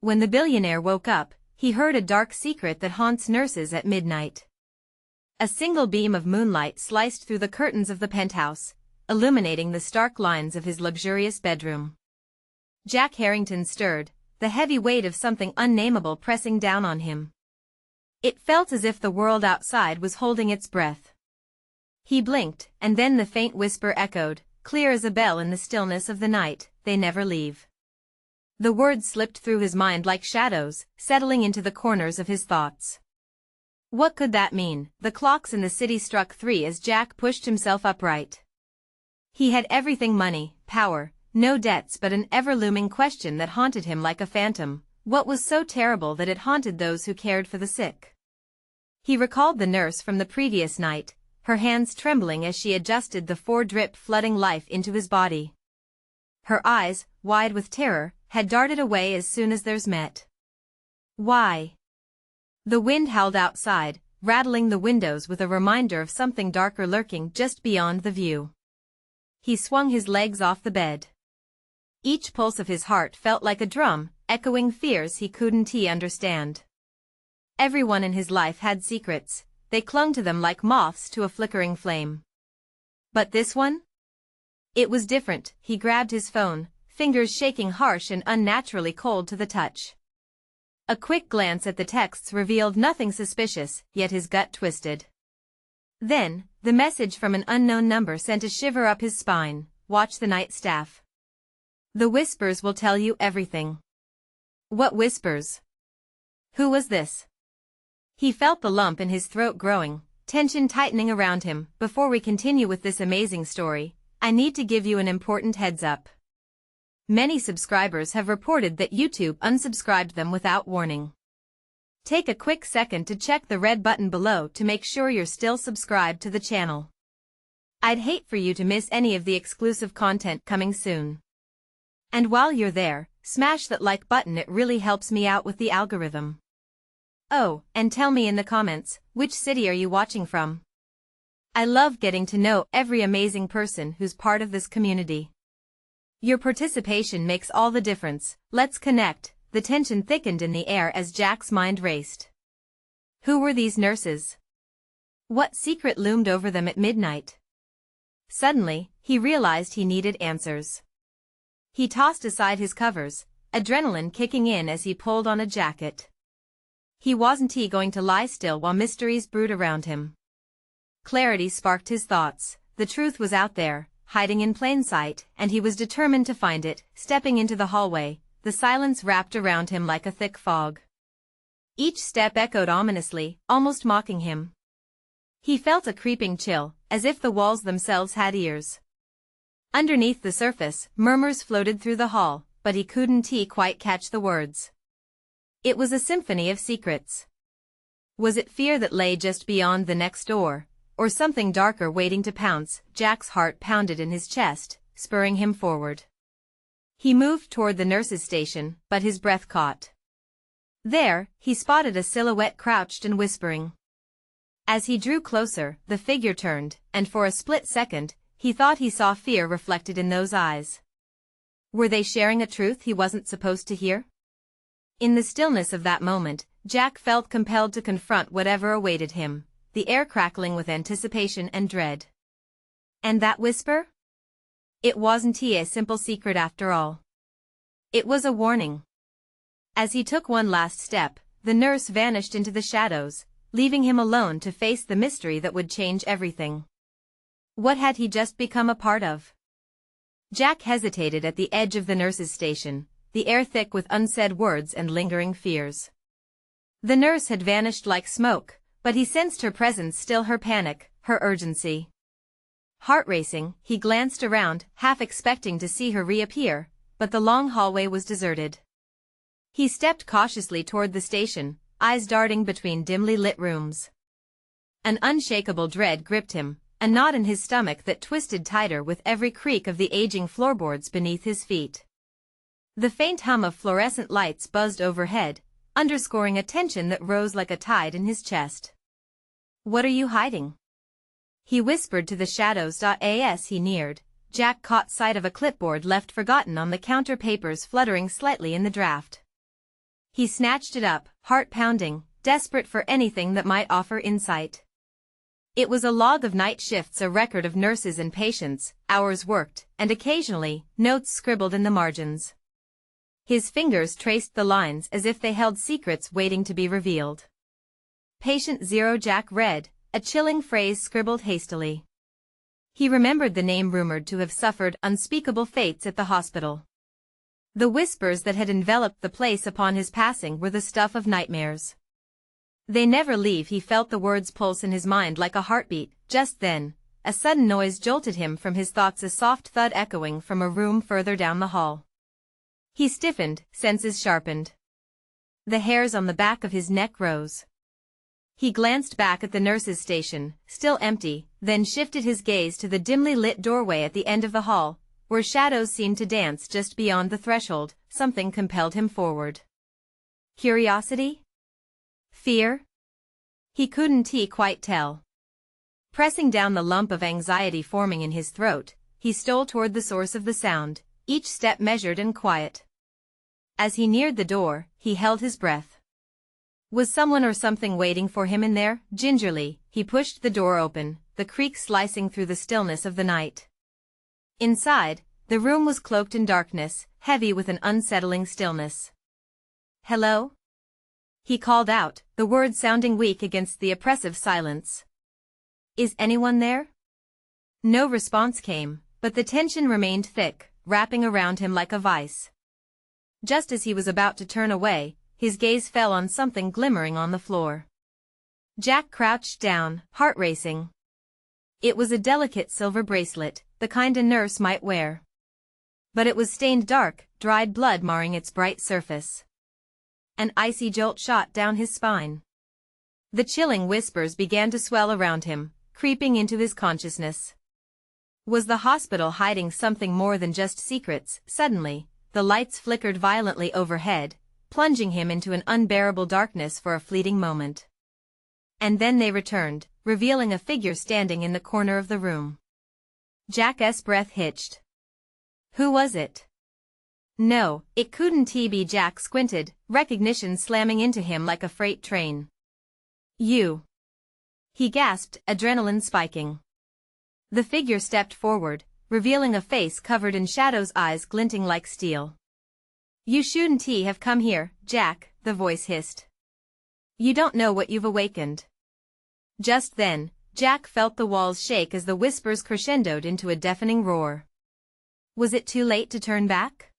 When the billionaire woke up, he heard a dark secret that haunts nurses at midnight. A single beam of moonlight sliced through the curtains of the penthouse, illuminating the stark lines of his luxurious bedroom. Jack Harrington stirred, the heavy weight of something unnameable pressing down on him. It felt as if the world outside was holding its breath. He blinked, and then the faint whisper echoed, clear as a bell in the stillness of the night, "They never leave." The words slipped through his mind like shadows, settling into the corners of his thoughts. What could that mean? The clocks in the city struck 3 as Jack pushed himself upright. He had everything: money, power, no debts, but an ever-looming question that haunted him like a phantom. What was so terrible that it haunted those who cared for the sick? He recalled the nurse from the previous night, her hands trembling as she adjusted the 4-drip flooding life into his body. Her eyes, wide with terror, had darted away as soon as theirs met. Why? The wind howled outside, rattling the windows with a reminder of something darker lurking just beyond the view. He swung his legs off the bed. Each pulse of his heart felt like a drum, echoing fears he couldn't understand. Everyone in his life had secrets, they clung to them like moths to a flickering flame. But this one? It was different. He grabbed his phone, fingers shaking harsh and unnaturally cold to the touch. A quick glance at the texts revealed nothing suspicious, yet his gut twisted. Then, the message from an unknown number sent a shiver up his spine. "Watch the night staff. The whispers will tell you everything." What whispers? Who was this? He felt the lump in his throat growing, tension tightening around him. Before we continue with this amazing story, I need to give you an important heads up. Many subscribers have reported that YouTube unsubscribed them without warning. Take a quick second to check the red button below to make sure you're still subscribed to the channel. I'd hate for you to miss any of the exclusive content coming soon. And while you're there, smash that like button, it really helps me out with the algorithm. Oh, and tell me in the comments, which city are you watching from? I love getting to know every amazing person who's part of this community. Your participation makes all the difference. Let's connect. The tension thickened in the air as Jack's mind raced. Who were these nurses? What secret loomed over them at midnight? Suddenly, he realized he needed answers. He tossed aside his covers, adrenaline kicking in as he pulled on a jacket. He wasn't going to lie still while mysteries brewed around him. Clarity sparked his thoughts. The truth was out there, hiding in plain sight, and he was determined to find it. Stepping into the hallway, the silence wrapped around him like a thick fog. Each step echoed ominously, almost mocking him. He felt a creeping chill, as if the walls themselves had ears. Underneath the surface, murmurs floated through the hall, but he couldn't quite catch the words. It was a symphony of secrets. Was it fear that lay just beyond the next door, or something darker waiting to pounce? Jack's heart pounded in his chest, spurring him forward. He moved toward the nurse's station, but his breath caught. There, he spotted a silhouette crouched and whispering. As he drew closer, the figure turned, and for a split second, he thought he saw fear reflected in those eyes. Were they sharing a truth he wasn't supposed to hear? In the stillness of that moment, Jack felt compelled to confront whatever awaited him, the air crackling with anticipation and dread. And that whisper? It wasn't a simple secret after all. It was a warning. As he took one last step, the nurse vanished into the shadows, leaving him alone to face the mystery that would change everything. What had he just become a part of? Jack hesitated at the edge of the nurse's station, the air thick with unsaid words and lingering fears. The nurse had vanished like smoke, but he sensed her presence still, her panic, her urgency. Heart racing, he glanced around, half expecting to see her reappear, but the long hallway was deserted. He stepped cautiously toward the station, eyes darting between dimly lit rooms. An unshakable dread gripped him, a knot in his stomach that twisted tighter with every creak of the aging floorboards beneath his feet. The faint hum of fluorescent lights buzzed overhead, underscoring a tension that rose like a tide in his chest. "What are you hiding?" he whispered to the shadows. As he neared, Jack caught sight of a clipboard left forgotten on the counter, papers fluttering slightly in the draft. He snatched it up, heart pounding, desperate for anything that might offer insight. It was a log of night shifts, a record of nurses and patients, hours worked, and occasionally, notes scribbled in the margins. His fingers traced the lines as if they held secrets waiting to be revealed. Patient 0, Jack read, a chilling phrase scribbled hastily. He remembered the name, rumored to have suffered unspeakable fates at the hospital. The whispers that had enveloped the place upon his passing were the stuff of nightmares. They never leave. He felt the words pulse in his mind like a heartbeat. Just then, a sudden noise jolted him from his thoughts, a soft thud echoing from a room further down the hall. He stiffened, senses sharpened. The hairs on the back of his neck rose. He glanced back at the nurse's station, still empty, then shifted his gaze to the dimly lit doorway at the end of the hall, where shadows seemed to dance just beyond the threshold. Something compelled him forward. Curiosity? Fear? He couldn't quite tell. Pressing down the lump of anxiety forming in his throat, he stole toward the source of the sound, each step measured and quiet. As he neared the door, he held his breath. Was someone or something waiting for him in there? Gingerly, he pushed the door open, the creak slicing through the stillness of the night. Inside, the room was cloaked in darkness, heavy with an unsettling stillness. "Hello?" he called out, the words sounding weak against the oppressive silence. "Is anyone there?" No response came, but the tension remained thick, wrapping around him like a vice. Just as he was about to turn away, his gaze fell on something glimmering on the floor. Jack crouched down, heart racing. It was a delicate silver bracelet, the kind a nurse might wear. But it was stained dark, dried blood marring its bright surface. An icy jolt shot down his spine. The chilling whispers began to swell around him, creeping into his consciousness. Was the hospital hiding something more than just secrets? Suddenly, the lights flickered violently overhead, plunging him into an unbearable darkness for a fleeting moment. And then they returned, revealing a figure standing in the corner of the room. Jack's breath hitched. Who was it? No, it couldn't be. Jack squinted, recognition slamming into him like a freight train. "You!" he gasped, adrenaline spiking. The figure stepped forward, revealing a face covered in shadows, eyes glinting like steel. "You shouldn't have come here, Jack," the voice hissed. "You don't know what you've awakened." Just then, Jack felt the walls shake as the whispers crescendoed into a deafening roar. Was it too late to turn back?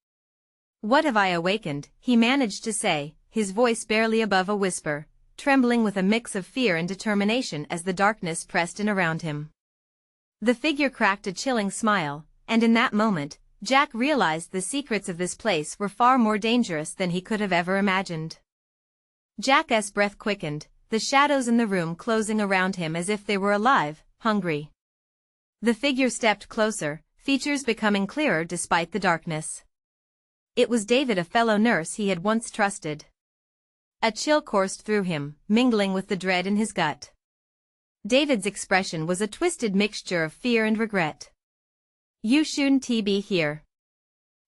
"What have I awakened?" he managed to say, his voice barely above a whisper, trembling with a mix of fear and determination as the darkness pressed in around him. The figure cracked a chilling smile, and in that moment, Jack realized the secrets of this place were far more dangerous than he could have ever imagined. Jack's breath quickened, the shadows in the room closing around him as if they were alive, hungry. The figure stepped closer, features becoming clearer despite the darkness. It was David, a fellow nurse he had once trusted. A chill coursed through him, mingling with the dread in his gut. David's expression was a twisted mixture of fear and regret. "You shouldn't be here."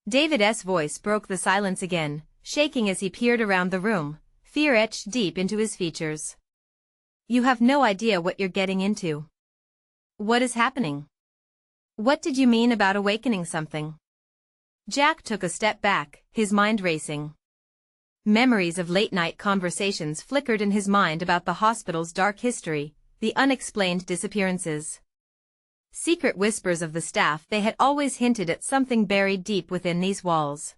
David's voice broke the silence again, shaking as he peered around the room, fear etched deep into his features. "You have no idea what you're getting into. What is happening? What did you mean about awakening something?" Jack took a step back, his mind racing. Memories of late-night conversations flickered in his mind about the hospital's dark history, the unexplained disappearances. Secret whispers of the staff. They had always hinted at something buried deep within these walls.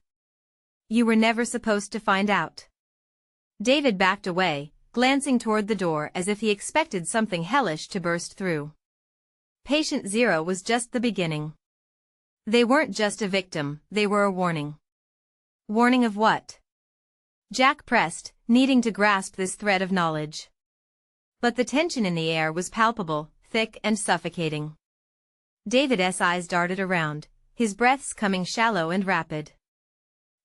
"You were never supposed to find out." David backed away, glancing toward the door as if he expected something hellish to burst through. Patient 0 was just the beginning. They weren't just a victim, they were a warning. Warning of what? Jack pressed, needing to grasp this thread of knowledge. But the tension in the air was palpable, thick and suffocating. David's eyes darted around, his breaths coming shallow and rapid.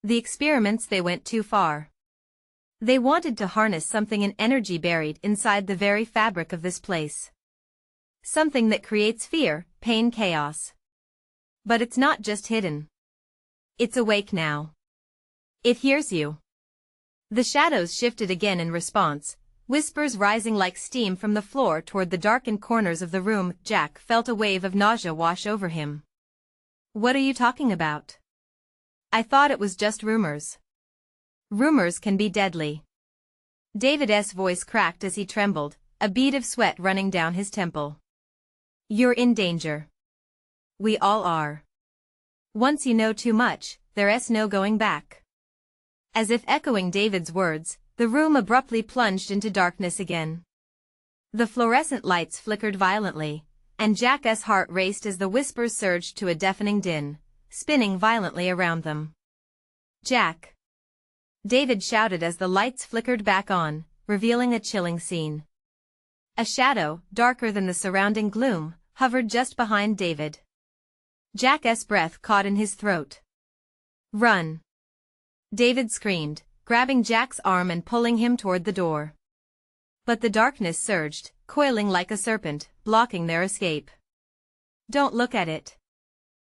The experiments, they went too far. They wanted to harness something, an energy buried inside the very fabric of this place. Something that creates fear, pain, chaos. But it's not just hidden. It's awake now. It hears you. The shadows shifted again in response, whispers rising like steam from the floor toward the darkened corners of the room. Jack felt a wave of nausea wash over him. "What are you talking about? I thought it was just rumors." "Rumors can be deadly." David's voice cracked as he trembled, a bead of sweat running down his temple. "You're in danger. We all are. Once you know too much, there's no going back." As if echoing David's words, the room abruptly plunged into darkness again. The fluorescent lights flickered violently, and Jack's heart raced as the whispers surged to a deafening din, spinning violently around them. "Jack!" David shouted as the lights flickered back on, revealing a chilling scene. A shadow, darker than the surrounding gloom, hovered just behind David. Jack's breath caught in his throat. "Run!" David screamed, grabbing Jack's arm and pulling him toward the door. But the darkness surged, coiling like a serpent, blocking their escape. "Don't look at it!"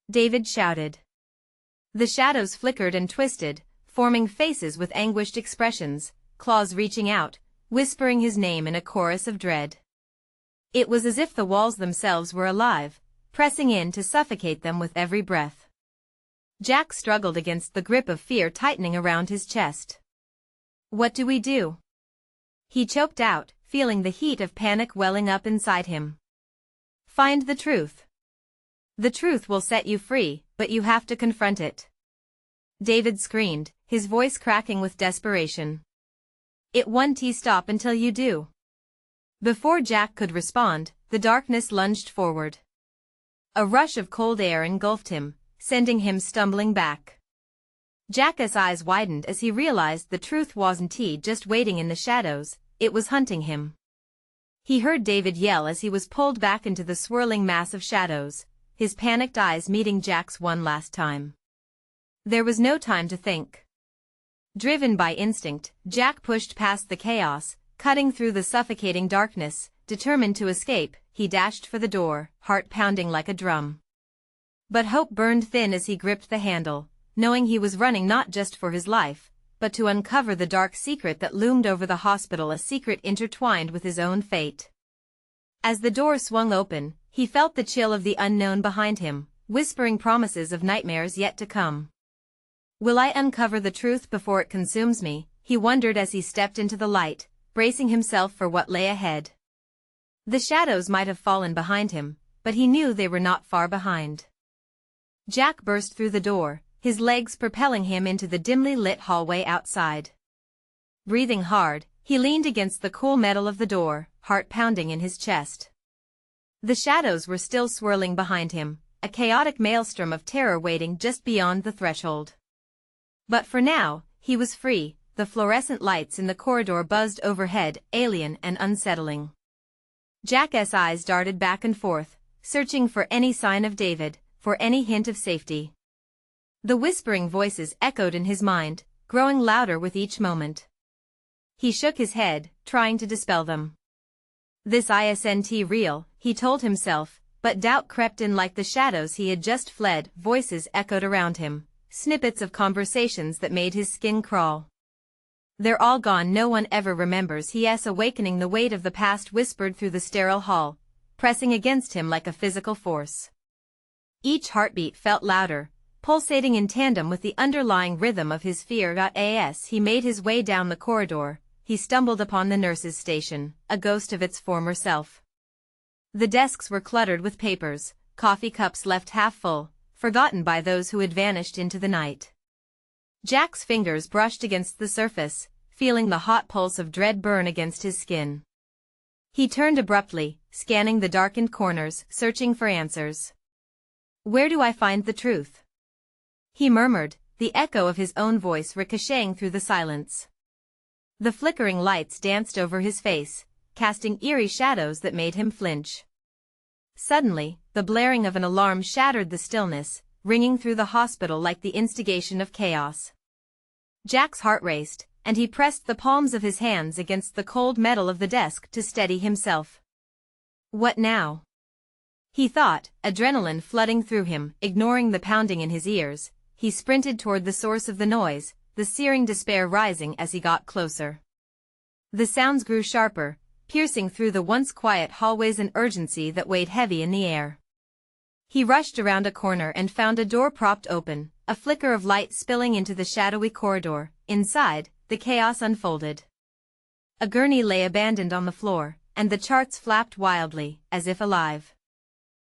David shouted. The shadows flickered and twisted, forming faces with anguished expressions, claws reaching out, whispering his name in a chorus of dread. It was as if the walls themselves were alive, pressing in to suffocate them with every breath. Jack struggled against the grip of fear tightening around his chest. "What do we do?" He choked out, feeling the heat of panic welling up inside him. "Find the truth. The truth will set you free, but you have to confront it." David screamed, his voice cracking with desperation. "It won't stop until you do." Before Jack could respond, the darkness lunged forward. A rush of cold air engulfed him, sending him stumbling back. Jack's eyes widened as he realized the truth wasn't just waiting in the shadows, it was hunting him. He heard David yell as he was pulled back into the swirling mass of shadows, his panicked eyes meeting Jack's one last time. There was no time to think. Driven by instinct, Jack pushed past the chaos, cutting through the suffocating darkness, determined to escape. He dashed for the door, heart pounding like a drum. But hope burned thin as he gripped the handle, knowing he was running not just for his life, but to uncover the dark secret that loomed over the hospital, a secret intertwined with his own fate. As the door swung open, he felt the chill of the unknown behind him, whispering promises of nightmares yet to come. "Will I uncover the truth before it consumes me?" he wondered as he stepped into the light, bracing himself for what lay ahead. The shadows might have fallen behind him, but he knew they were not far behind. Jack burst through the door, his legs propelling him into the dimly lit hallway outside. Breathing hard, he leaned against the cool metal of the door, heart pounding in his chest. The shadows were still swirling behind him, a chaotic maelstrom of terror waiting just beyond the threshold. But for now, he was free. The fluorescent lights in the corridor buzzed overhead, alien and unsettling. Jack's eyes darted back and forth, searching for any sign of David, for any hint of safety. The whispering voices echoed in his mind, growing louder with each moment. He shook his head, trying to dispel them. "This isn't real," he told himself, but doubt crept in like the shadows he had just fled. Voices echoed around him, snippets of conversations that made his skin crawl. "They're all gone, no one ever remembers." Awakening the weight of the past whispered through the sterile hall, pressing against him like a physical force. Each heartbeat felt louder, pulsating in tandem with the underlying rhythm of his fear. As he made his way down the corridor, he stumbled upon the nurses' station, a ghost of its former self. The desks were cluttered with papers, coffee cups left half full, forgotten by those who had vanished into the night. Jack's fingers brushed against the surface, feeling the hot pulse of dread burn against his skin. He turned abruptly, scanning the darkened corners, searching for answers. "Where do I find the truth?" he murmured, the echo of his own voice ricocheting through the silence. The flickering lights danced over his face, casting eerie shadows that made him flinch. Suddenly, the blaring of an alarm shattered the stillness, ringing through the hospital like the instigation of chaos. Jack's heart raced, and he pressed the palms of his hands against the cold metal of the desk to steady himself. "What now?" he thought, adrenaline flooding through him. Ignoring the pounding in his ears, he sprinted toward the source of the noise, the the searing despair rising as he got closer. The sounds grew sharper, piercing through the once quiet hallways, an urgency that weighed heavy in the air. He rushed around a corner and found a door propped open, a flicker of light spilling into the shadowy corridor. Inside, the chaos unfolded. A gurney lay abandoned on the floor, and the charts flapped wildly, as if alive.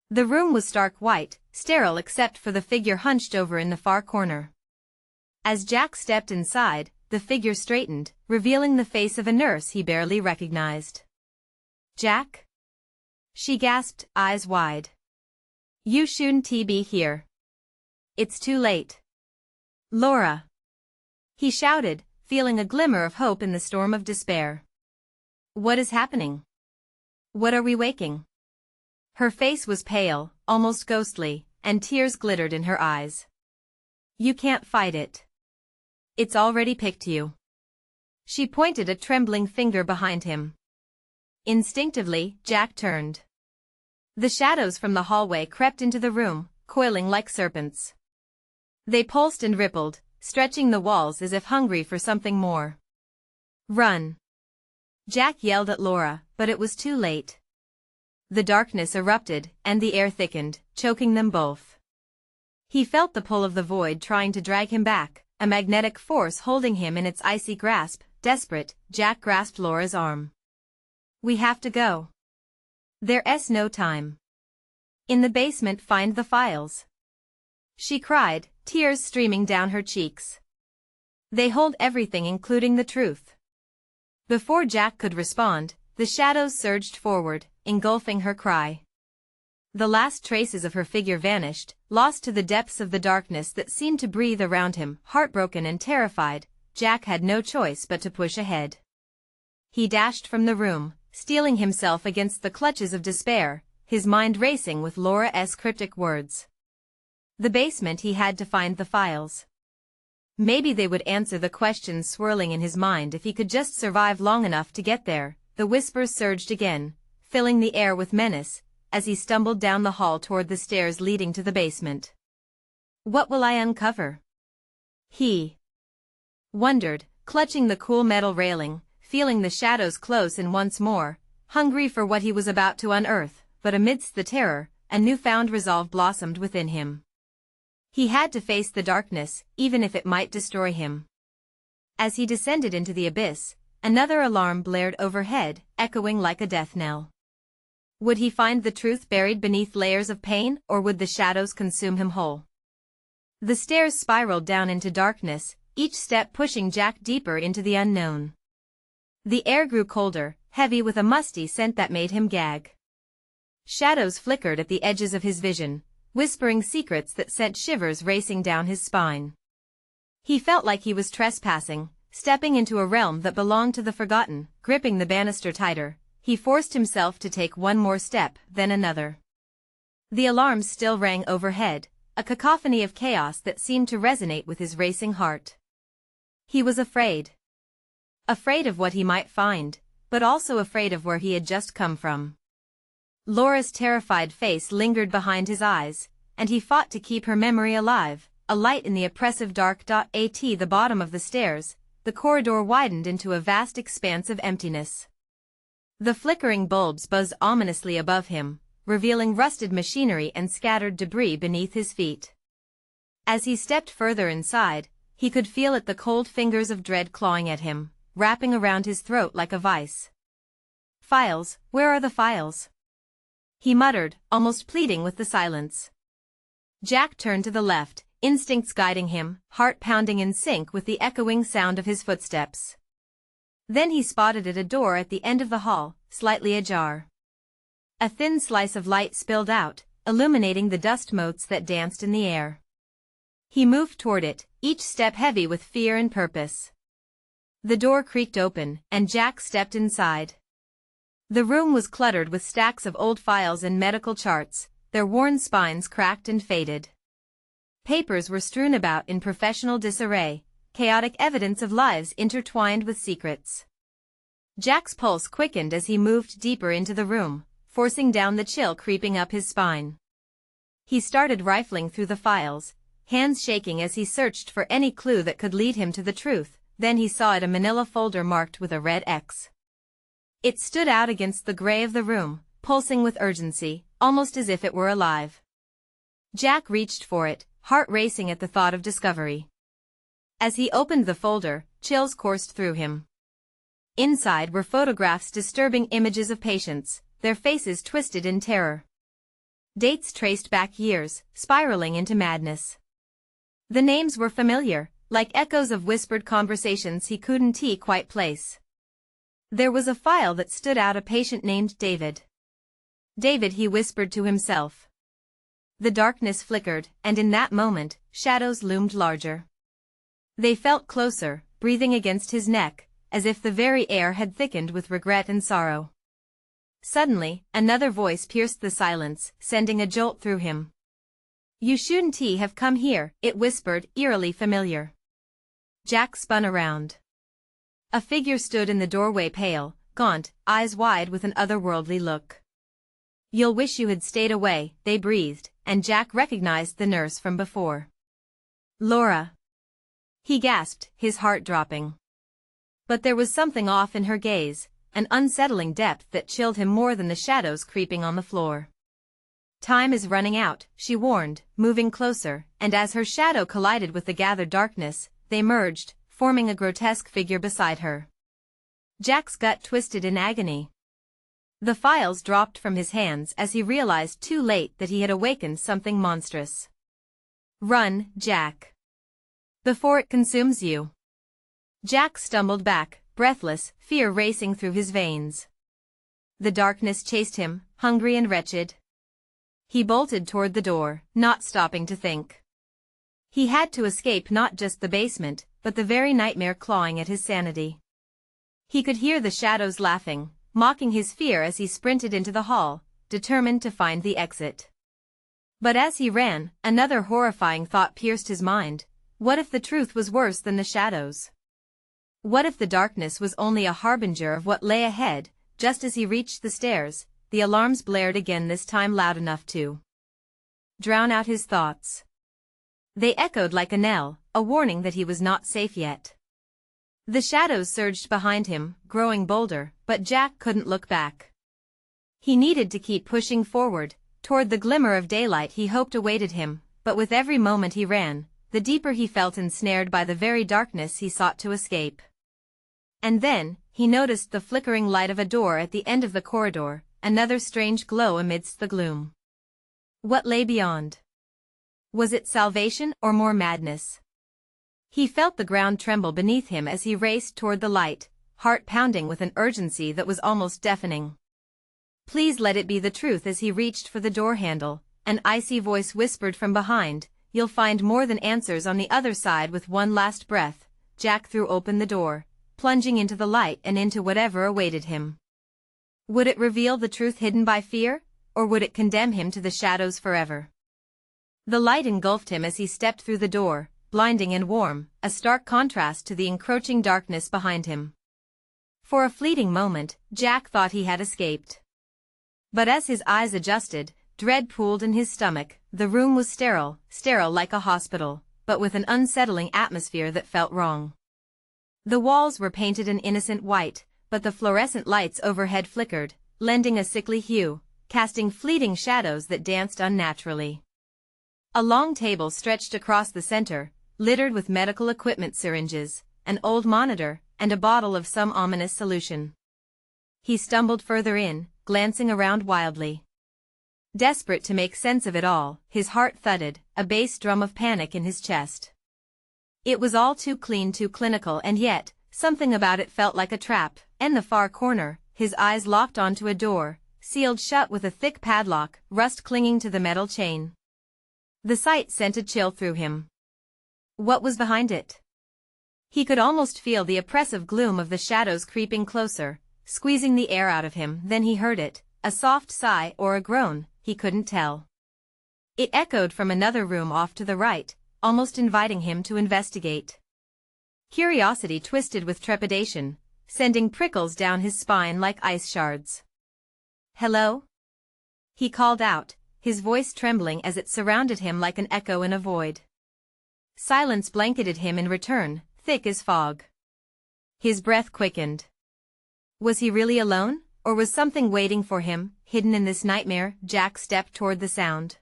The room was stark white, sterile except for the figure hunched over in the far corner. As Jack stepped inside, the figure straightened, revealing the face of a nurse he barely recognized. "Jack?" she gasped, eyes wide. "You shouldn't be here. It's too late." "Laura!" he shouted, feeling a glimmer of hope in the storm of despair. "What is happening? What are we waking?" Her face was pale, almost ghostly, and tears glittered in her eyes. "You can't fight it. It's already picked you." She pointed a trembling finger behind him. Instinctively, Jack turned. The shadows from the hallway crept into the room, coiling like serpents. They pulsed and rippled, stretching the walls as if hungry for something more. "Run!" Jack yelled at Laura, but it was too late. The darkness erupted, and the air thickened, choking them both. He felt the pull of the void trying to drag him back, a magnetic force holding him in its icy grasp. Desperate, Jack grasped Laura's arm. "We have to go. There's no time. In the basement, find the files," she cried, tears streaming down her cheeks. "They hold everything, including the truth." Before Jack could respond, the shadows surged forward, engulfing her cry. The last traces of her figure vanished, lost to the depths of the darkness that seemed to breathe around him. Heartbroken and terrified, Jack had no choice but to push ahead. He dashed from the room, steeling himself against the clutches of despair, his mind racing with Laura's cryptic words. The basement, he had to find the files. Maybe they would answer the questions swirling in his mind if he could just survive long enough to get there. The whispers surged again, filling the air with menace, as he stumbled down the hall toward the stairs leading to the basement. "What will I uncover?" he wondered, clutching the cool metal railing, feeling the shadows close in once more, hungry for what he was about to unearth. But amidst the terror, a newfound resolve blossomed within him. He had to face the darkness, even if it might destroy him. As he descended into the abyss, another alarm blared overhead, echoing like a death knell. Would he find the truth buried beneath layers of pain, or would the shadows consume him whole? The stairs spiraled down into darkness, each step pushing Jack deeper into the unknown. The air grew colder, heavy with a musty scent that made him gag. Shadows flickered at the edges of his vision, whispering secrets that sent shivers racing down his spine. He felt like he was trespassing, stepping into a realm that belonged to the forgotten. Gripping the banister tighter, he forced himself to take one more step, then another. The alarms still rang overhead, a cacophony of chaos that seemed to resonate with his racing heart. He was afraid. Afraid of what he might find, but also afraid of where he had just come from. Laura's terrified face lingered behind his eyes, and he fought to keep her memory alive, a light in the oppressive dark. At the bottom of the stairs, the corridor widened into a vast expanse of emptiness. The flickering bulbs buzzed ominously above him, revealing rusted machinery and scattered debris beneath his feet. As he stepped further inside, he could feel it, the cold fingers of dread clawing at him, wrapping around his throat like a vice. "Files, where are the files?" he muttered, almost pleading with the silence. Jack turned to the left, instincts guiding him, heart pounding in sync with the echoing sound of his footsteps. Then he spotted a door at the end of the hall, slightly ajar. A thin slice of light spilled out, illuminating the dust motes that danced in the air. He moved toward it, each step heavy with fear and purpose. The door creaked open, and Jack stepped inside. The room was cluttered with stacks of old files and medical charts, their worn spines cracked and faded. Papers were strewn about in professional disarray, chaotic evidence of lives intertwined with secrets. Jack's pulse quickened as he moved deeper into the room, forcing down the chill creeping up his spine. He started rifling through the files, hands shaking as he searched for any clue that could lead him to the truth. Then he saw it, a manila folder marked with a red X. It stood out against the gray of the room, pulsing with urgency, almost as if it were alive. Jack reached for it, heart racing at the thought of discovery. As he opened the folder, chills coursed through him. Inside were photographs, disturbing images of patients, their faces twisted in terror. Dates traced back years, spiraling into madness. The names were familiar, like echoes of whispered conversations he couldn't quite place. There was a file that stood out, a patient named David. David, he whispered to himself. The darkness flickered, and in that moment, shadows loomed larger. They felt closer, breathing against his neck, as if the very air had thickened with regret and sorrow. Suddenly, another voice pierced the silence, sending a jolt through him. You shouldn't have come here, it whispered, eerily familiar. Jack spun around. A figure stood in the doorway, pale, gaunt, eyes wide with an otherworldly look. You'll wish you had stayed away, they breathed, and Jack recognized the nurse from before. Laura. He gasped, his heart dropping. But there was something off in her gaze, an unsettling depth that chilled him more than the shadows creeping on the floor. Time is running out, she warned, moving closer, and as her shadow collided with the gathered darkness, they merged, forming a grotesque figure beside her. Jack's gut twisted in agony. The files dropped from his hands as he realized too late that he had awakened something monstrous. Run, Jack. Before it consumes you. Jack stumbled back, breathless, fear racing through his veins. The darkness chased him, hungry and wretched. He bolted toward the door, not stopping to think. He had to escape not just the basement, but the very nightmare clawing at his sanity. He could hear the shadows laughing, mocking his fear as he sprinted into the hall, determined to find the exit. But as he ran, another horrifying thought pierced his mind. What if the truth was worse than the shadows? What if the darkness was only a harbinger of what lay ahead? Just as he reached the stairs, the alarms blared again, this time loud enough to drown out his thoughts. They echoed like a knell, a warning that he was not safe yet. The shadows surged behind him, growing bolder, but Jack couldn't look back. He needed to keep pushing forward, toward the glimmer of daylight he hoped awaited him, but with every moment he ran, the deeper he felt ensnared by the very darkness he sought to escape. And then, he noticed the flickering light of a door at the end of the corridor, another strange glow amidst the gloom. What lay beyond? Was it salvation or more madness? He felt the ground tremble beneath him as he raced toward the light, heart pounding with an urgency that was almost deafening. Please let it be the truth. As he reached for the door handle, an icy voice whispered from behind, you'll find more than answers on the other side. With one last breath, Jack threw open the door, plunging into the light and into whatever awaited him. Would it reveal the truth hidden by fear, or would it condemn him to the shadows forever? The light engulfed him as he stepped through the door, blinding and warm, a stark contrast to the encroaching darkness behind him. For a fleeting moment, Jack thought he had escaped. But as his eyes adjusted, dread pooled in his stomach. The room was sterile like a hospital, but with an unsettling atmosphere that felt wrong. The walls were painted an innocent white, but the fluorescent lights overhead flickered, lending a sickly hue, casting fleeting shadows that danced unnaturally. A long table stretched across the center, littered with medical equipment, syringes, an old monitor, and a bottle of some ominous solution. He stumbled further in, glancing around wildly. Desperate to make sense of it all, his heart thudded, a bass drum of panic in his chest. It was all too clean, too clinical, and yet, something about it felt like a trap. In the far corner, his eyes locked onto a door, sealed shut with a thick padlock, rust clinging to the metal chain. The sight sent a chill through him. What was behind it? He could almost feel the oppressive gloom of the shadows creeping closer, squeezing the air out of him. Then he heard it, a soft sigh or a groan, he couldn't tell. It echoed from another room off to the right, almost inviting him to investigate. Curiosity twisted with trepidation, sending prickles down his spine like ice shards. Hello? He called out, his voice trembling as it surrounded him like an echo in a void. Silence blanketed him in return, thick as fog. His breath quickened. Was he really alone, or was something waiting for him, hidden in this nightmare? Jack stepped toward the sound.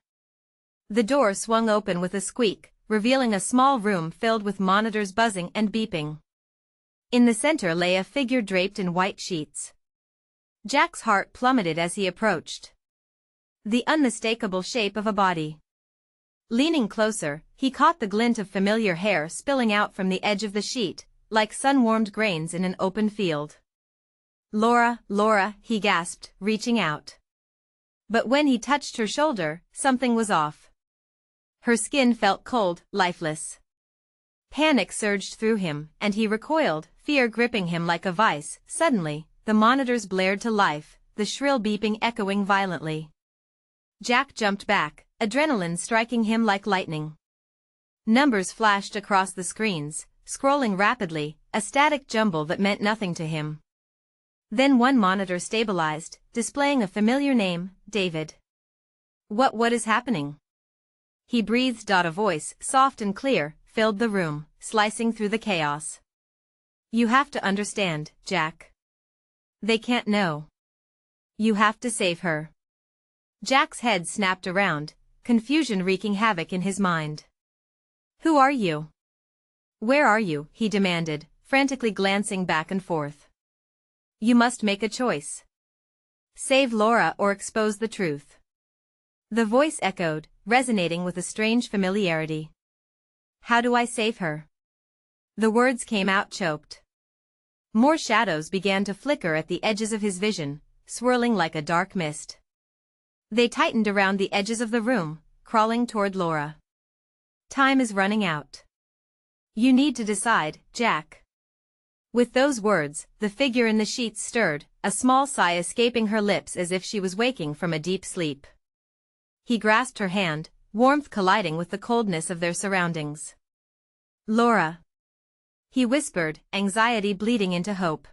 The door swung open with a squeak, revealing a small room filled with monitors buzzing and beeping. In the center lay a figure draped in white sheets. Jack's heart plummeted as he approached. The unmistakable shape of a body. Leaning closer, he caught the glint of familiar hair spilling out from the edge of the sheet, like sun-warmed grains in an open field. "Laura, Laura," he gasped, reaching out. But when he touched her shoulder, something was off. Her skin felt cold, lifeless. Panic surged through him, and he recoiled, fear gripping him like a vice. Suddenly, the monitors blared to life, the shrill beeping echoing violently. Jack jumped back, adrenaline striking him like lightning. Numbers flashed across the screens, scrolling rapidly, a static jumble that meant nothing to him. Then one monitor stabilized, displaying a familiar name, David. What is happening?" he breathed. A voice, soft and clear, filled the room, slicing through the chaos. "You have to understand, Jack. They can't know. You have to save her." Jack's head snapped around, confusion wreaking havoc in his mind. "Who are you? Where are you?" he demanded, frantically glancing back and forth. "You must make a choice. Save Laura or expose the truth." The voice echoed, resonating with a strange familiarity. "How do I save her?" The words came out choked. More shadows began to flicker at the edges of his vision, swirling like a dark mist. They tightened around the edges of the room, crawling toward Laura. "Time is running out. You need to decide, Jack." With those words, the figure in the sheets stirred, a small sigh escaping her lips as if she was waking from a deep sleep. He grasped her hand, warmth colliding with the coldness of their surroundings. "Laura," he whispered, anxiety bleeding into hope.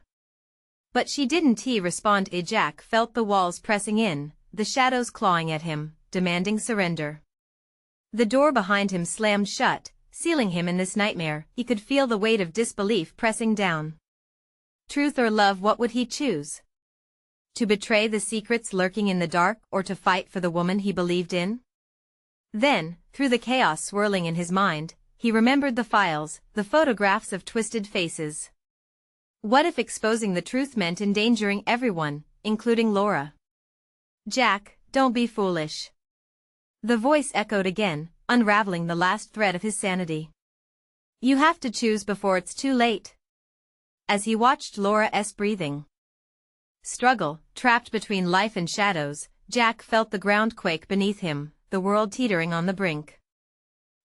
But she didn't respond. Jack felt the walls pressing in, the shadows clawing at him, demanding surrender. The door behind him slammed shut, sealing him in this nightmare. He could feel the weight of disbelief pressing down. Truth or love, what would he choose? To betray the secrets lurking in the dark, or to fight for the woman he believed in? Then, through the chaos swirling in his mind, he remembered the files, the photographs of twisted faces. What if exposing the truth meant endangering everyone, including Laura? "Jack, don't be foolish." The voice echoed again, unraveling the last thread of his sanity. "You have to choose before it's too late." As he watched Laura's breathing struggle, trapped between life and shadows, Jack felt the ground quake beneath him, the world teetering on the brink.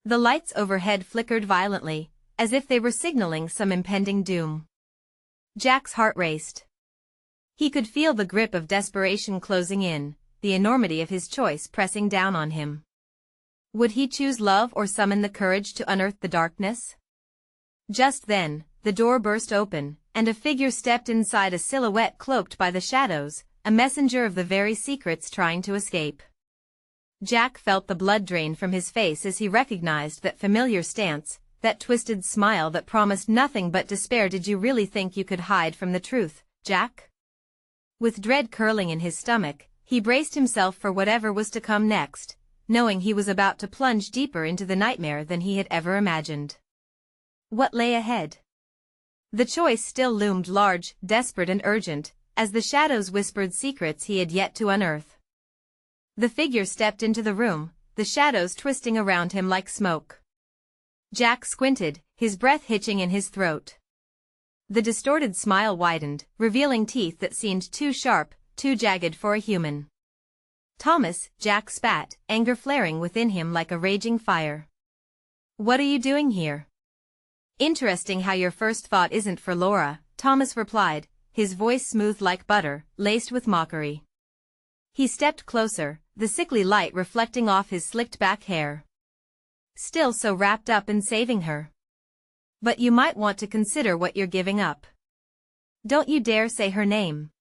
The lights overhead flickered violently, as if they were signaling some impending doom. Jack's heart raced. He could feel the grip of desperation closing in, the enormity of his choice pressing down on him. Would he choose love or summon the courage to unearth the darkness? Just then, the door burst open, and a figure stepped inside, a silhouette cloaked by the shadows, a messenger of the very secrets trying to escape. Jack felt the blood drain from his face as he recognized that familiar stance, that twisted smile that promised nothing but despair. "Did you really think you could hide from the truth, Jack?" With dread curling in his stomach, he braced himself for whatever was to come next, knowing he was about to plunge deeper into the nightmare than he had ever imagined. What lay ahead? The choice still loomed large, desperate and urgent, as the shadows whispered secrets he had yet to unearth. The figure stepped into the room, the shadows twisting around him like smoke. Jack squinted, his breath hitching in his throat. The distorted smile widened, revealing teeth that seemed too sharp, too jagged for a human. "Thomas," Jack spat, anger flaring within him like a raging fire. "What are you doing here?" "Interesting how your first thought isn't for Laura," Thomas replied, his voice smooth like butter, laced with mockery. He stepped closer, the sickly light reflecting off his slicked-back hair. "Still so wrapped up in saving her. But you might want to consider what you're giving up. Don't you dare say her name."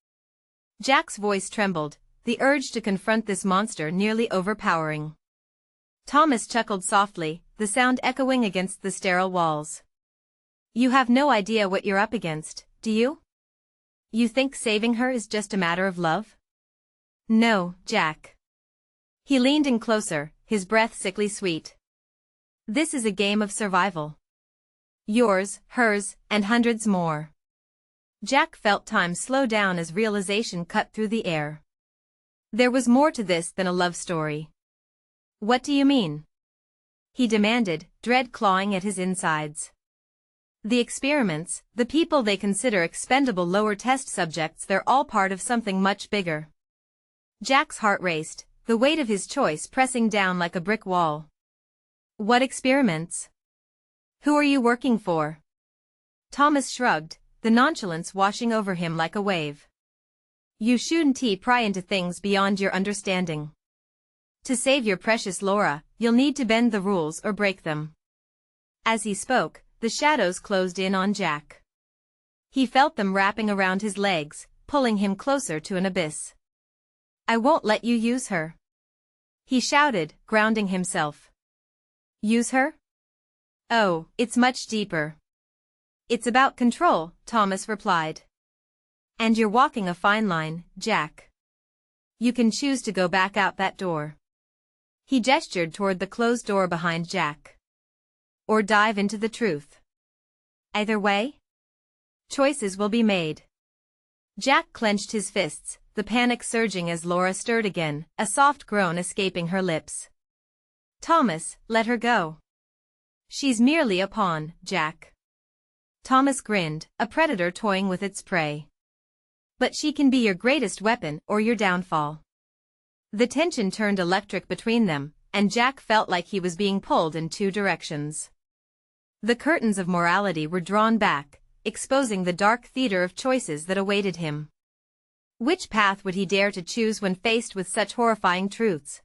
Jack's voice trembled, the urge to confront this monster nearly overpowering. Thomas chuckled softly, the sound echoing against the sterile walls. You have no idea what you're up against, do you? You think saving her is just a matter of love? No, Jack. He leaned in closer, his breath sickly sweet. This is a game of survival. Yours, hers, and hundreds more. Jack felt time slow down as realization cut through the air. There was more to this than a love story. What do you mean? He demanded, dread clawing at his insides. The experiments, the people they consider expendable lower test subjects, they're all part of something much bigger. Jack's heart raced, the weight of his choice pressing down like a brick wall. What experiments? Who are you working for? Thomas shrugged, the nonchalance washing over him like a wave. You shouldn't pry into things beyond your understanding. To save your precious Laura, you'll need to bend the rules or break them. As he spoke, the shadows closed in on Jack. He felt them wrapping around his legs, pulling him closer to an abyss. I won't let you use her. He shouted, grounding himself. Use her? Oh, it's much deeper. It's about control, Thomas replied. And you're walking a fine line, Jack. You can choose to go back out that door. He gestured toward the closed door behind Jack. Or dive into the truth. Either way, choices will be made. Jack clenched his fists, the panic surging as Laura stirred again, a soft groan escaping her lips. Thomas, let her go. She's merely a pawn, Jack. Thomas grinned, a predator toying with its prey. But she can be your greatest weapon or your downfall. The tension turned electric between them, and Jack felt like he was being pulled in two directions. The curtains of morality were drawn back, exposing the dark theater of choices that awaited him. Which path would he dare to choose when faced with such horrifying truths?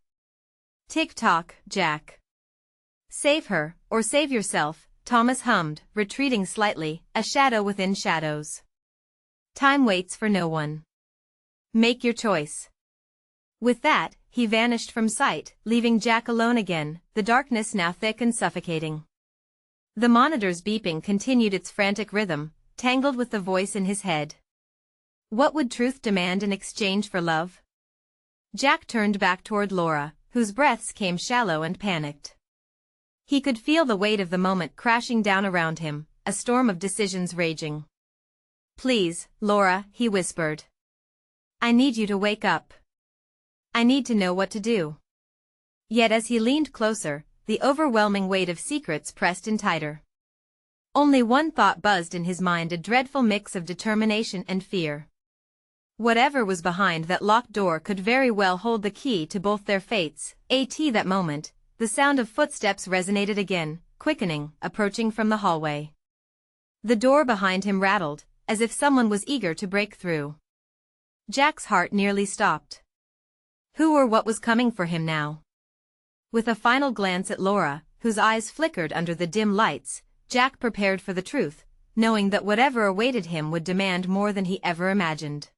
Tick-tock, Jack. Save her, or save yourself, Thomas hummed, retreating slightly, a shadow within shadows. Time waits for no one. Make your choice. With that, he vanished from sight, leaving Jack alone again, the darkness now thick and suffocating. The monitor's beeping continued its frantic rhythm, tangled with the voice in his head. What would truth demand in exchange for love? Jack turned back toward Laura, whose breaths came shallow and panicked. He could feel the weight of the moment crashing down around him, a storm of decisions raging. Please, Laura, he whispered. I need you to wake up. I need to know what to do. Yet as he leaned closer, the overwhelming weight of secrets pressed in tighter. Only one thought buzzed in his mind, a dreadful mix of determination and fear. Whatever was behind that locked door could very well hold the key to both their fates. That moment, the sound of footsteps resonated again, quickening, approaching from the hallway. The door behind him rattled, as if someone was eager to break through. Jack's heart nearly stopped. Who or what was coming for him now? With a final glance at Laura, whose eyes flickered under the dim lights, Jack prepared for the truth, knowing that whatever awaited him would demand more than he ever imagined.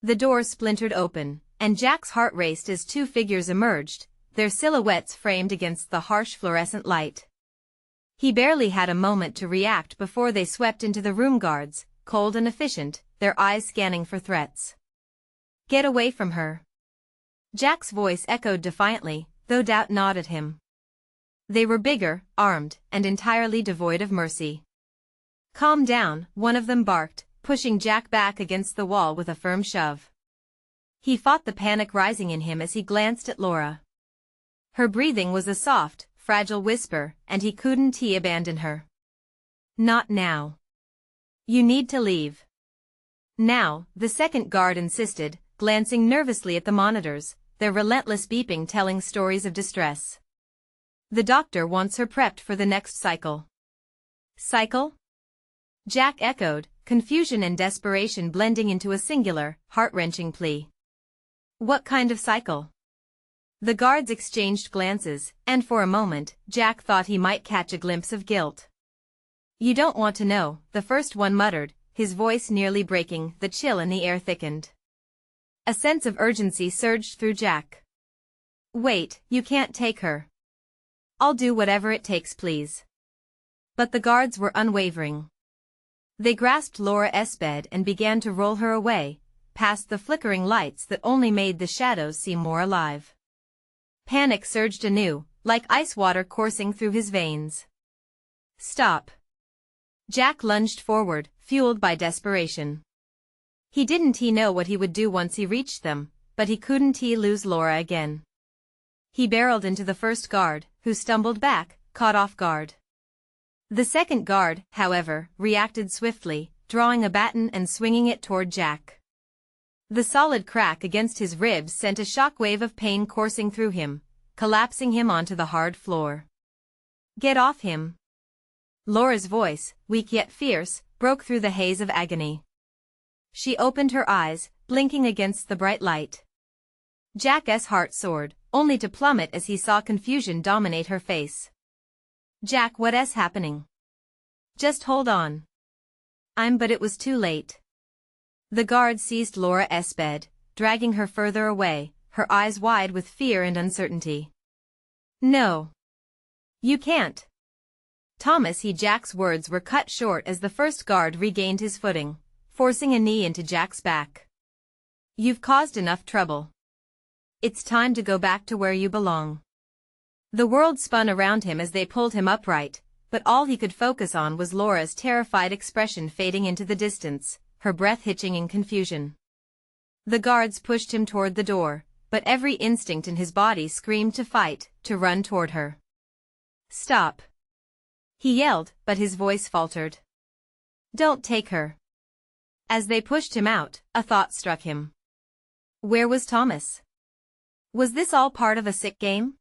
The door splintered open, and Jack's heart raced as two figures emerged, their silhouettes framed against the harsh fluorescent light. He barely had a moment to react before they swept into the room, guards, cold and efficient, their eyes scanning for threats. Get away from her. Jack's voice echoed defiantly, though doubt gnawed at him. They were bigger, armed, and entirely devoid of mercy. Calm down, one of them barked, pushing Jack back against the wall with a firm shove. He fought the panic rising in him as he glanced at Laura. Her breathing was a soft, fragile whisper, and he couldn't abandon her. Not now. You need to leave. Now, the second guard insisted, glancing nervously at the monitors, their relentless beeping telling stories of distress. The doctor wants her prepped for the next cycle. Cycle? Jack echoed, confusion and desperation blending into a singular, heart-wrenching plea. What kind of cycle? The guards exchanged glances, and for a moment, Jack thought he might catch a glimpse of guilt. You don't want to know, the first one muttered, his voice nearly breaking, the chill in the air thickened. A sense of urgency surged through Jack. Wait, you can't take her. I'll do whatever it takes, please. But the guards were unwavering. They grasped Laura's bed and began to roll her away, past the flickering lights that only made the shadows seem more alive. Panic surged anew, like ice water coursing through his veins. Stop. Jack lunged forward, fueled by desperation. He didn't know what he would do once he reached them, but he couldn't lose Laura again. He barreled into the first guard, who stumbled back, caught off guard. The second guard, however, reacted swiftly, drawing a baton and swinging it toward Jack. The solid crack against his ribs sent a shockwave of pain coursing through him, collapsing him onto the hard floor. Get off him! Laura's voice, weak yet fierce, broke through the haze of agony. She opened her eyes, blinking against the bright light. Jack's heart soared, only to plummet as he saw confusion dominate her face. Jack, what's happening? Just hold on. But it was too late. The guard seized Laura's bed, dragging her further away, her eyes wide with fear and uncertainty. No. You can't. Jack's words were cut short as the first guard regained his footing, forcing a knee into Jack's back. You've caused enough trouble. It's time to go back to where you belong. The world spun around him as they pulled him upright, but all he could focus on was Laura's terrified expression fading into the distance, her breath hitching in confusion. The guards pushed him toward the door, but every instinct in his body screamed to fight, to run toward her. Stop! He yelled, but his voice faltered. Don't take her. As they pushed him out, a thought struck him. Where was Thomas? Was this all part of a sick game?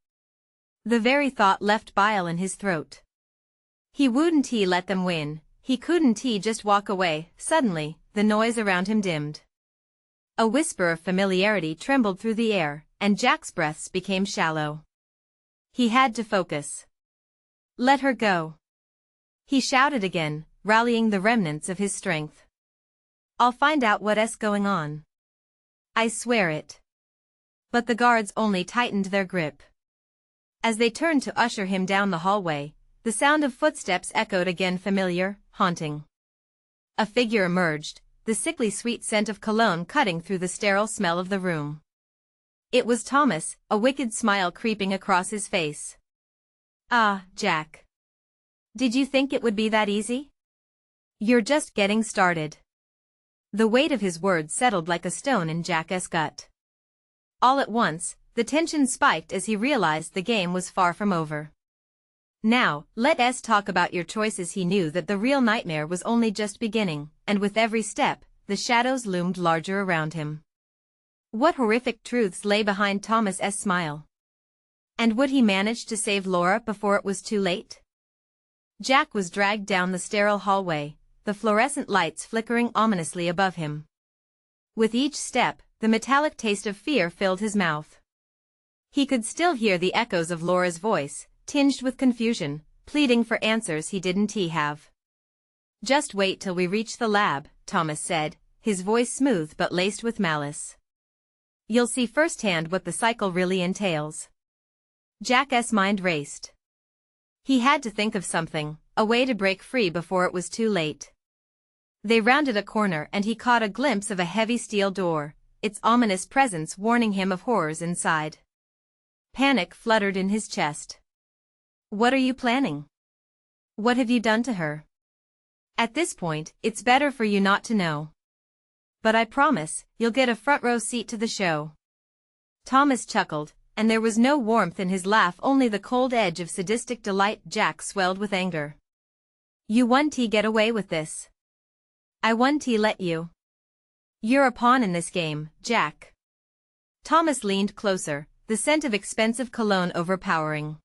The very thought left bile in his throat. He wouldn't let them win, he couldn't just walk away. Suddenly, the noise around him dimmed. A whisper of familiarity trembled through the air, and Jack's breaths became shallow. He had to focus. Let her go. He shouted again, rallying the remnants of his strength. I'll find out what's going on. I swear it. But the guards only tightened their grip. As they turned to usher him down the hallway, the sound of footsteps echoed again, familiar, haunting. A figure emerged, the sickly sweet scent of cologne cutting through the sterile smell of the room. It was Thomas, a wicked smile creeping across his face. Ah, Jack. Did you think it would be that easy? You're just getting started. The weight of his words settled like a stone in Jack's gut. All at once, the tension spiked as he realized the game was far from over. Now, let's talk about your choices. He knew that the real nightmare was only just beginning, and with every step, the shadows loomed larger around him. What horrific truths lay behind Thomas's smile? And would he manage to save Laura before it was too late? Jack was dragged down the sterile hallway, the fluorescent lights flickering ominously above him. With each step, the metallic taste of fear filled his mouth. He could still hear the echoes of Laura's voice, tinged with confusion, pleading for answers he didn't have. Just wait till we reach the lab, Thomas said, his voice smooth but laced with malice. You'll see firsthand what the cycle really entails. Jack's mind raced. He had to think of something, a way to break free before it was too late. They rounded a corner and he caught a glimpse of a heavy steel door, its ominous presence warning him of horrors inside. Panic fluttered in his chest. What are you planning? What have you done to her? At this point, it's better for you not to know. But I promise, you'll get a front row seat to the show. Thomas chuckled, and there was no warmth in his laugh, only the cold edge of sadistic delight. Jack swelled with anger. You won't get away with this. I won't let you. You're a pawn in this game, Jack. Thomas leaned closer, the scent of expensive cologne overpowering.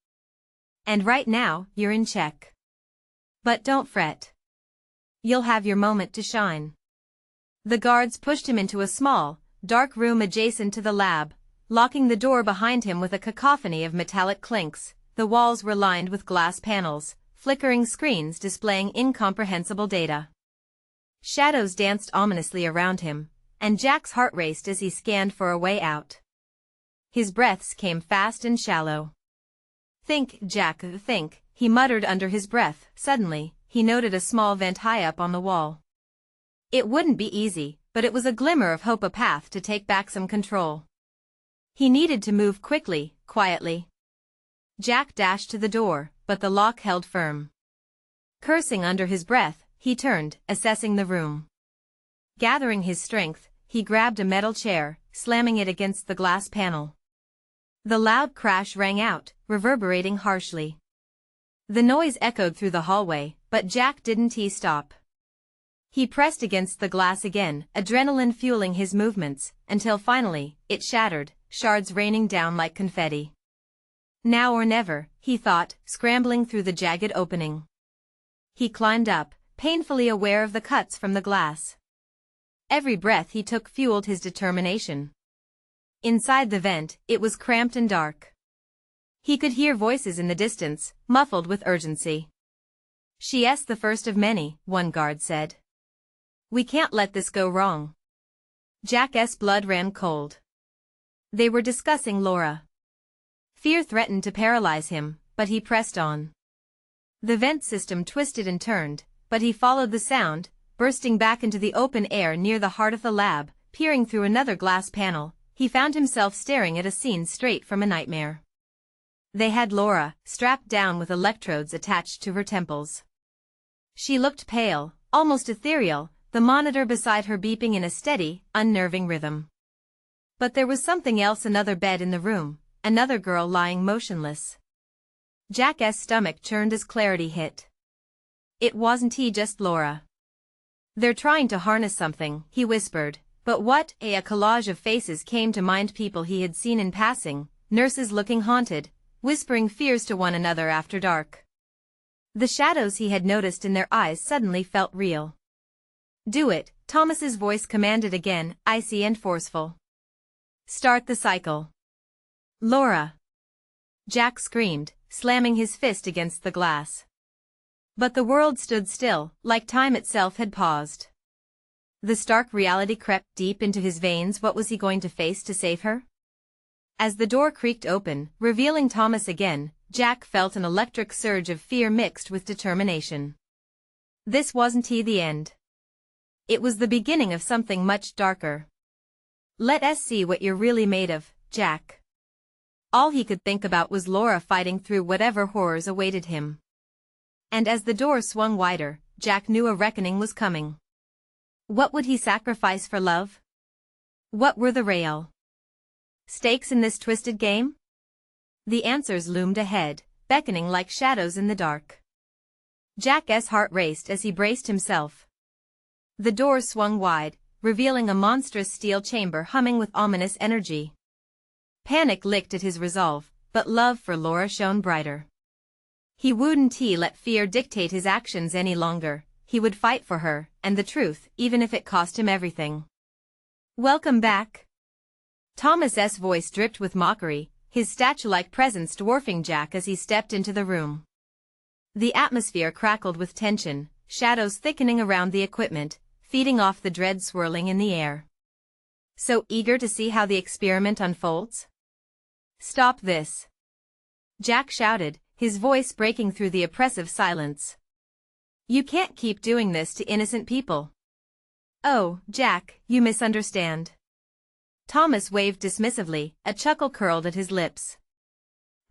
And right now, you're in check. But don't fret. You'll have your moment to shine. The guards pushed him into a small, dark room adjacent to the lab, locking the door behind him with a cacophony of metallic clinks. The walls were lined with glass panels, flickering screens displaying incomprehensible data. Shadows danced ominously around him, and Jack's heart raced as he scanned for a way out. His breaths came fast and shallow. Think, Jack, think, he muttered under his breath. Suddenly, he noted a small vent high up on the wall. It wouldn't be easy, but it was a glimmer of hope, a path to take back some control. He needed to move quickly, quietly. Jack dashed to the door, but the lock held firm. Cursing under his breath, he turned, assessing the room. Gathering his strength, he grabbed a metal chair, slamming it against the glass panel. The loud crash rang out, reverberating harshly. The noise echoed through the hallway, but Jack didn't stop. He pressed against the glass again, adrenaline fueling his movements, until finally, it shattered, shards raining down like confetti. Now or never, he thought, scrambling through the jagged opening. He climbed up, painfully aware of the cuts from the glass. Every breath he took fueled his determination. Inside the vent, it was cramped and dark. He could hear voices in the distance, muffled with urgency. "She's the first of many," one guard said. "We can't let this go wrong." Jack's blood ran cold. They were discussing Laura. Fear threatened to paralyze him, but he pressed on. The vent system twisted and turned, but he followed the sound, bursting back into the open air near the heart of the lab. Peering through another glass panel, he found himself staring at a scene straight from a nightmare. They had Laura, strapped down with electrodes attached to her temples. She looked pale, almost ethereal, the monitor beside her beeping in a steady, unnerving rhythm. But there was something else, another bed in the room, another girl lying motionless. Jack's stomach churned as clarity hit. It wasn't just Laura. "They're trying to harness something," he whispered. But what? A collage of faces came to mind, people he had seen in passing, nurses looking haunted, whispering fears to one another after dark. The shadows he had noticed in their eyes suddenly felt real. "Do it," Thomas's voice commanded again, icy and forceful. "Start the cycle." "Laura!" Jack screamed, slamming his fist against the glass. But the world stood still, like time itself had paused. The stark reality crept deep into his veins. What was he going to face to save her? As the door creaked open, revealing Thomas again, Jack felt an electric surge of fear mixed with determination. This wasn't the end. It was the beginning of something much darker. "Let us see what you're really made of, Jack." All he could think about was Laura fighting through whatever horrors awaited him. And as the door swung wider, Jack knew a reckoning was coming. What would he sacrifice for love? What were the real stakes in this twisted game? The answers loomed ahead, beckoning like shadows in the dark. Jack's heart raced as he braced himself. The door swung wide, revealing a monstrous steel chamber humming with ominous energy. Panic licked at his resolve, but love for Laura shone brighter. He wouldn't let fear dictate his actions any longer. He would fight for her, and the truth, even if it cost him everything. "Welcome back." Thomas's voice dripped with mockery, his statue-like presence dwarfing Jack as he stepped into the room. The atmosphere crackled with tension, shadows thickening around the equipment, feeding off the dread swirling in the air. "So eager to see how the experiment unfolds?" "Stop this!" Jack shouted, his voice breaking through the oppressive silence. "You can't keep doing this to innocent people." "Oh, Jack, you misunderstand." Thomas waved dismissively, a chuckle curled at his lips.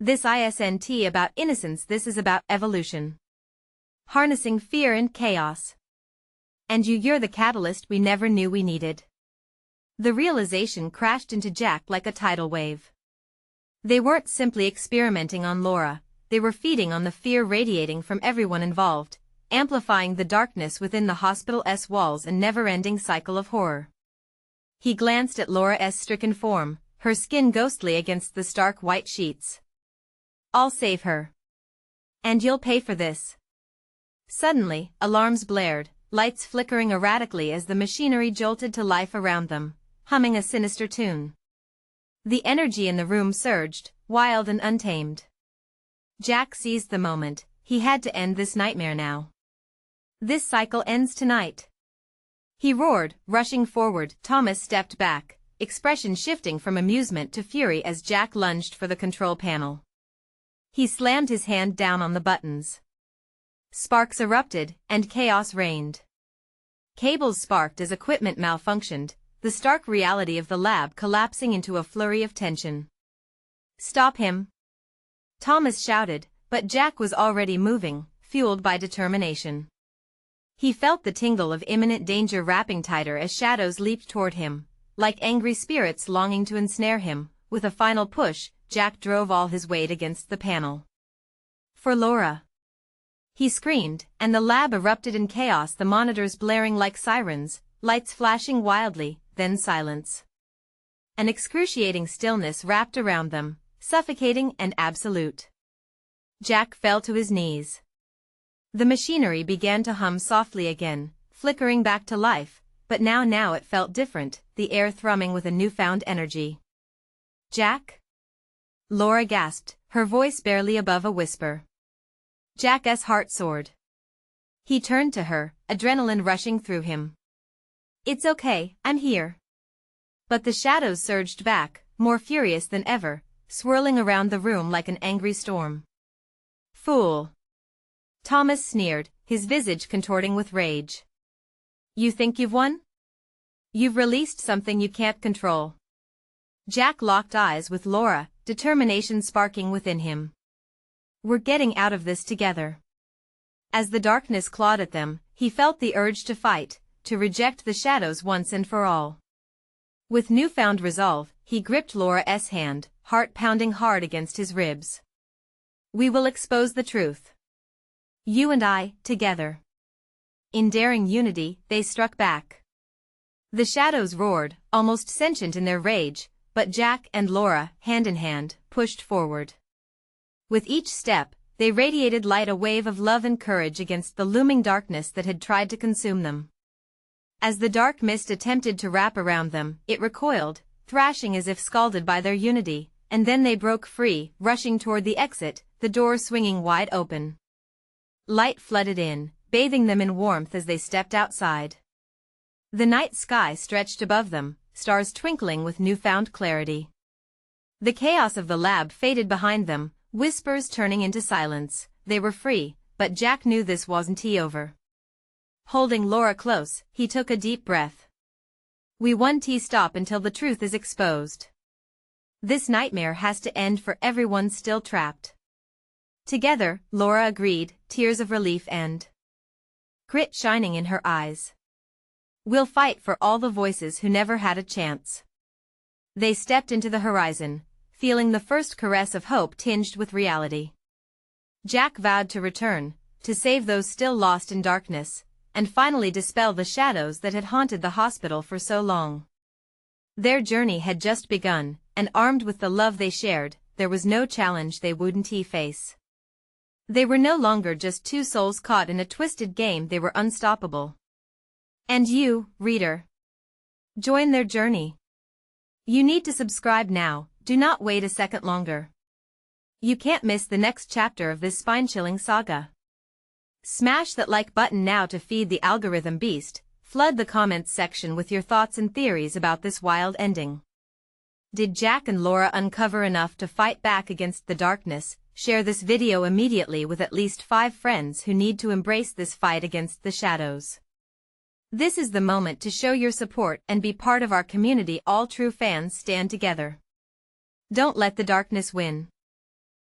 "This isn't about innocence, this is about evolution. Harnessing fear and chaos. And you're the catalyst we never knew we needed." The realization crashed into Jack like a tidal wave. They weren't simply experimenting on Laura, they were feeding on the fear radiating from everyone involved, amplifying the darkness within the hospital's walls, a never-ending cycle of horror. He glanced at Laura's stricken form, her skin ghostly against the stark white sheets. "I'll save her. And you'll pay for this." Suddenly, alarms blared, lights flickering erratically as the machinery jolted to life around them, humming a sinister tune. The energy in the room surged, wild and untamed. Jack seized the moment. He had to end this nightmare now. "This cycle ends tonight," he roared, rushing forward. Thomas stepped back, expression shifting from amusement to fury as Jack lunged for the control panel. He slammed his hand down on the buttons. Sparks erupted, and chaos reigned. Cables sparked as equipment malfunctioned, the stark reality of the lab collapsing into a flurry of tension. "Stop him!" Thomas shouted, but Jack was already moving, fueled by determination. He felt the tingle of imminent danger wrapping tighter as shadows leaped toward him, like angry spirits longing to ensnare him. With a final push, Jack drove all his weight against the panel. "For Laura!" He screamed, and the lab erupted in chaos, the monitors blaring like sirens, lights flashing wildly, then silence. An excruciating stillness wrapped around them, suffocating and absolute. Jack fell to his knees. The machinery began to hum softly again, flickering back to life, but now it felt different, the air thrumming with a newfound energy. "Jack?" Laura gasped, her voice barely above a whisper. Jack's heart soared. He turned to her, adrenaline rushing through him. "It's okay, I'm here." But the shadows surged back, more furious than ever, swirling around the room like an angry storm. "Fool!" Thomas sneered, his visage contorting with rage. "You think you've won? You've released something you can't control." Jack locked eyes with Laura, determination sparking within him. "We're getting out of this together." As the darkness clawed at them, he felt the urge to fight, to reject the shadows once and for all. With newfound resolve, he gripped Laura's hand, heart pounding hard against his ribs. "We will expose the truth. You and I, together." In daring unity, they struck back. The shadows roared, almost sentient in their rage, but Jack and Laura, hand in hand, pushed forward. With each step, they radiated light, a wave of love and courage against the looming darkness that had tried to consume them. As the dark mist attempted to wrap around them, it recoiled, thrashing as if scalded by their unity, and then they broke free, rushing toward the exit, the door swinging wide open. Light flooded in, bathing them in warmth as they stepped outside. The night sky stretched above them, stars twinkling with newfound clarity. The chaos of the lab faded behind them, whispers turning into silence. They were free, but Jack knew this wasn't over. Holding Laura close, he took a deep breath. "We won. Stop until the truth is exposed. This nightmare has to end for everyone still trapped." Together, Laura agreed, tears of relief and grit shining in her eyes. "We'll fight for all the voices who never had a chance." They stepped into the horizon, feeling the first caress of hope tinged with reality. Jack vowed to return, to save those still lost in darkness, and finally dispel the shadows that had haunted the hospital for so long. Their journey had just begun, and armed with the love they shared, there was no challenge they wouldn't face. They were no longer just two souls caught in a twisted game, they were unstoppable. And you, reader, join their journey. You need to subscribe now, do not wait a second longer. You can't miss the next chapter of this spine-chilling saga. Smash that like button now to feed the algorithm beast. Flood the comments section with your thoughts and theories about this wild ending. Did Jack and Laura uncover enough to fight back against the darkness? Share this video immediately with at least 5 friends who need to embrace this fight against the shadows. This is the moment to show your support and be part of our community. All true fans stand together. Don't let the darkness win.